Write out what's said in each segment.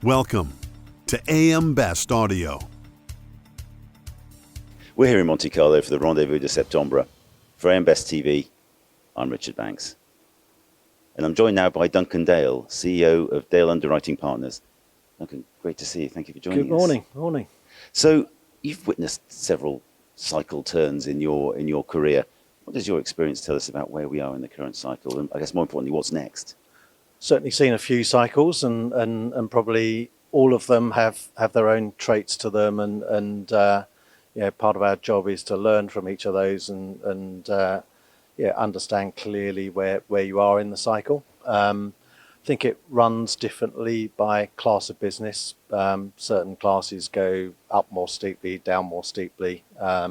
Welcome to AM Best Audio. We're here in Monte Carlo for the Rendez-Vous de Septembre. For AM Best TV, I'm Richard Banks. And I'm joined now by Duncan Dale, CEO of Dale Underwriting Partners. Duncan, great to see you. Thank you for joining us. Good morning. Morning. So, you've witnessed several cycle turns in your career. What does your experience tell us about where we are in the current cycle? And I guess more importantly, what's next? Certainly seen a few cycles, and probably all of them have their own traits to them, and part of our job is to learn from each of those and understand clearly where you are in the cycle. I think it runs differently by class of business. Certain classes go up more steeply, down more steeply. I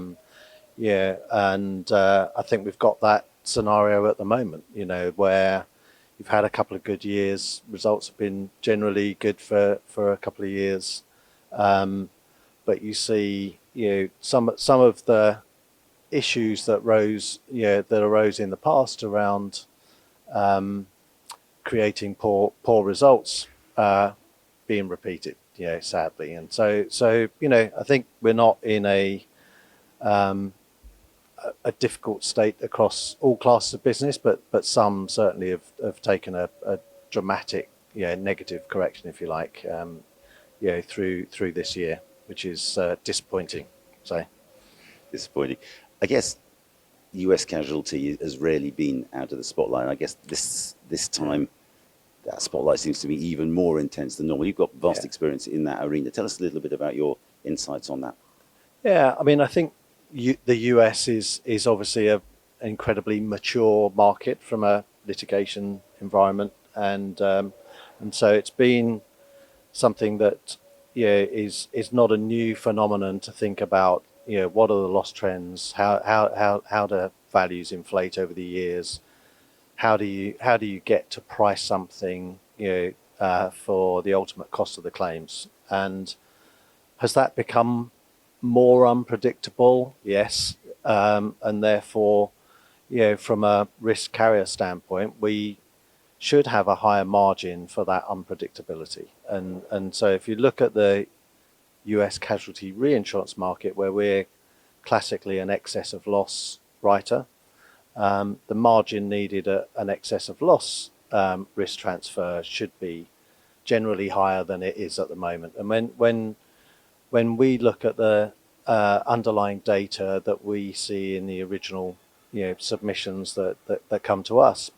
think we've got that scenario at the moment, where you've had a couple of good years, results have been generally good for a couple of years. But you see, some of the issues that arose in the past around creating poor results being repeated, sadly. And so I think we're not in a difficult state across all classes of business, but some certainly have taken a dramatic negative correction, if you like, through this year, which is disappointing. Disappointing. I guess US casualty has rarely been out of the spotlight. I guess this time that spotlight seems to be even more intense than normal. You've got vast experience in that arena. Tell us a little bit about your insights on that. Yeah, I mean, I think the US is obviously an incredibly mature market from a litigation environment, and so it's been something that is not a new phenomenon to think about. What are the loss trends? How do values inflate over the years? How do you get to price something for the ultimate cost of the claims? And has that become more unpredictable? Yes, and therefore, from a risk carrier standpoint, we should have a higher margin for that unpredictability. And so if you look at the US casualty reinsurance market, where we're classically an excess of loss writer, the margin needed at an excess of loss risk transfer should be generally higher than it is at the moment. And when we look at the underlying data that we see in the original submissions that come to us,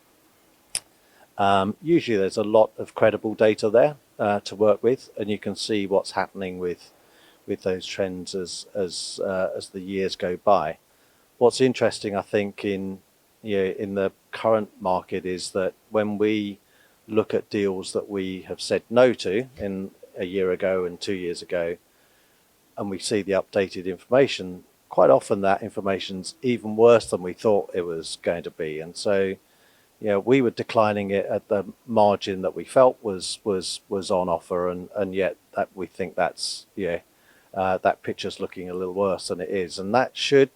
usually there's a lot of credible data there to work with, and you can see what's happening with those trends as the years go by. What's interesting, I think, in the current market is that when we look at deals that we have said no to in a year ago and 2 years ago, and we see the updated information, quite often that information's even worse than we thought it was going to be. And so we were declining it at the margin that we felt was on offer, and yet that we think that's that picture's looking a little worse than it is, and that should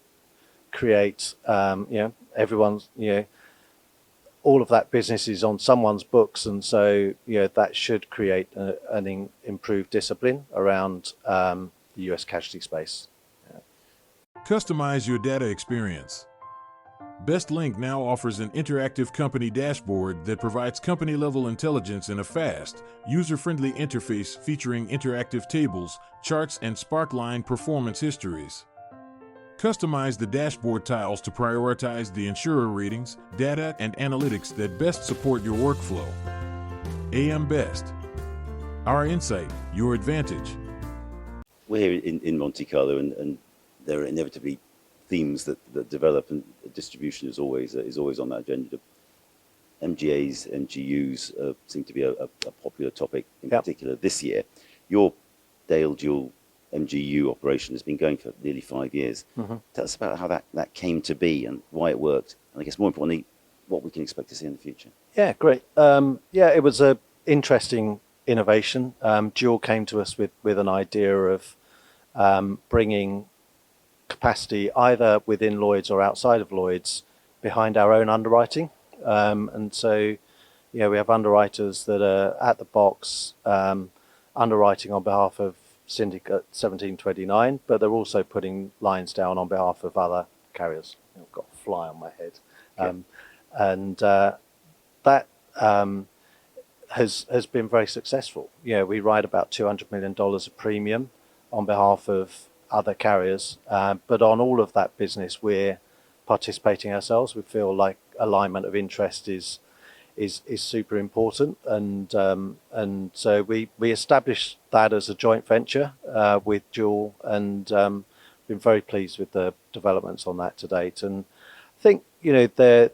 create everyone's all of that business is on someone's books, and so that should create an improved discipline around the US casualty space. Customize your data experience. BestLink now offers an interactive company dashboard that provides company-level intelligence in a fast, user-friendly interface featuring interactive tables, charts, and Sparkline performance histories. Customize the dashboard tiles to prioritize the insurer ratings, data, and analytics that best support your workflow. AM Best. Our insight, your advantage. We're here in Monte Carlo, and there are inevitably themes that develop, and distribution is always on that agenda. MGAs, MGUs seem to be a popular topic in particular this year. Your Dale Dual MGU operation has been going for nearly 5 years. Mm-hmm. Tell us about how that came to be and why it worked, and I guess more importantly, what we can expect to see in the future. Yeah, great. It was an interesting innovation. Dual came to us with an idea of bringing capacity either within Lloyd's or outside of Lloyd's behind our own underwriting. And so, we have underwriters that are at the box underwriting on behalf of Syndicate 1729, but they're also putting lines down on behalf of other carriers. I've got a fly on my head. And that has been very successful. We write about $200 million of premium on behalf of other carriers, but on all of that business we're participating ourselves. We feel like alignment of interest is super important, and so we established that as a joint venture with Jewel, and been very pleased with the developments on that to date. And I think a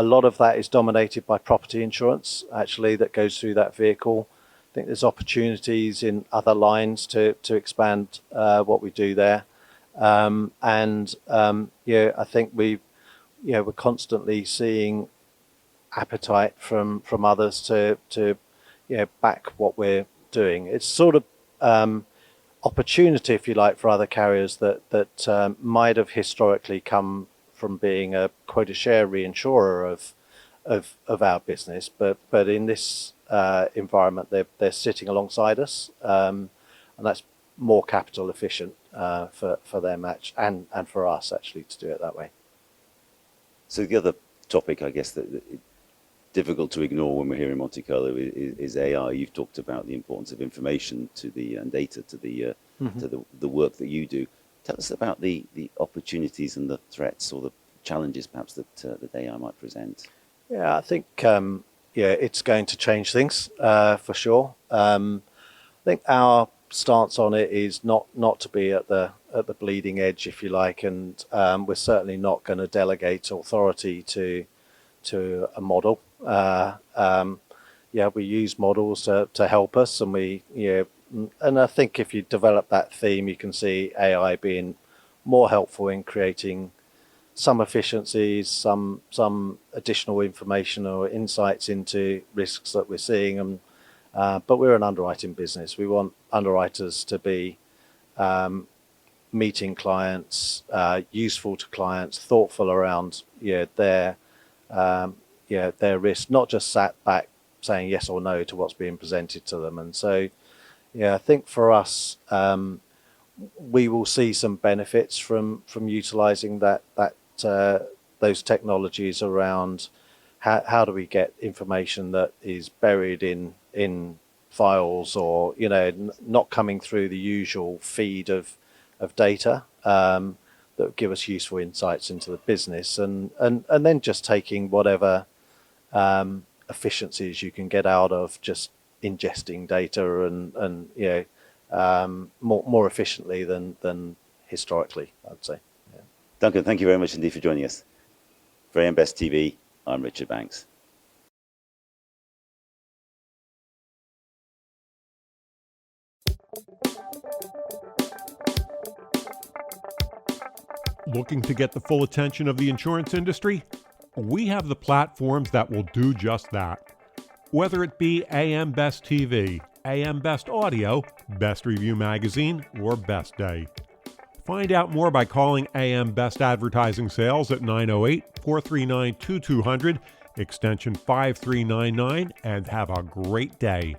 lot of that is dominated by property insurance, actually, that goes through that vehicle. I think there's opportunities in other lines to expand what we do there. I think we're constantly seeing appetite from others to back what we're doing. It's sort of opportunity, if you like, for other carriers that might have historically come from being a quota share reinsurer of our business, but in this environment they're sitting alongside us, and that's more capital efficient for them and for us actually to do it that way. So the other topic, I guess, that difficult to ignore when we're here in Monte Carlo is AI. You've talked about the importance of information and data to the work that you do. Tell us about the opportunities and the threats or the challenges perhaps that AI might present. Yeah, I think it's going to change things for sure. I think our stance on it is not to be at the bleeding edge, if you like, and we're certainly not going to delegate authority to a model. We use models to help us, and and I think if you develop that theme, you can see AI being more helpful in creating some efficiencies, some additional information or insights into risks that we're seeing. But we're an underwriting business. We want underwriters to be meeting clients, useful to clients, thoughtful around their risk, not just sat back saying yes or no to what's being presented to them. And so, I think for us, we will see some benefits from utilizing those technologies around how do we get information that is buried in files or not coming through the usual feed of data that give us useful insights into the business, and then just taking whatever efficiencies you can get out of just ingesting data and more efficiently than historically, I'd say. Yeah. Duncan, thank you very much indeed for joining us. For AM Best TV, I'm Richard Banks. Looking to get the full attention of the insurance industry? We have the platforms that will do just that. Whether it be AM Best TV, AM Best Audio, Best Review Magazine, or Best Day. Find out more by calling AM Best Advertising Sales at 908-439-2200, extension 5399, and have a great day.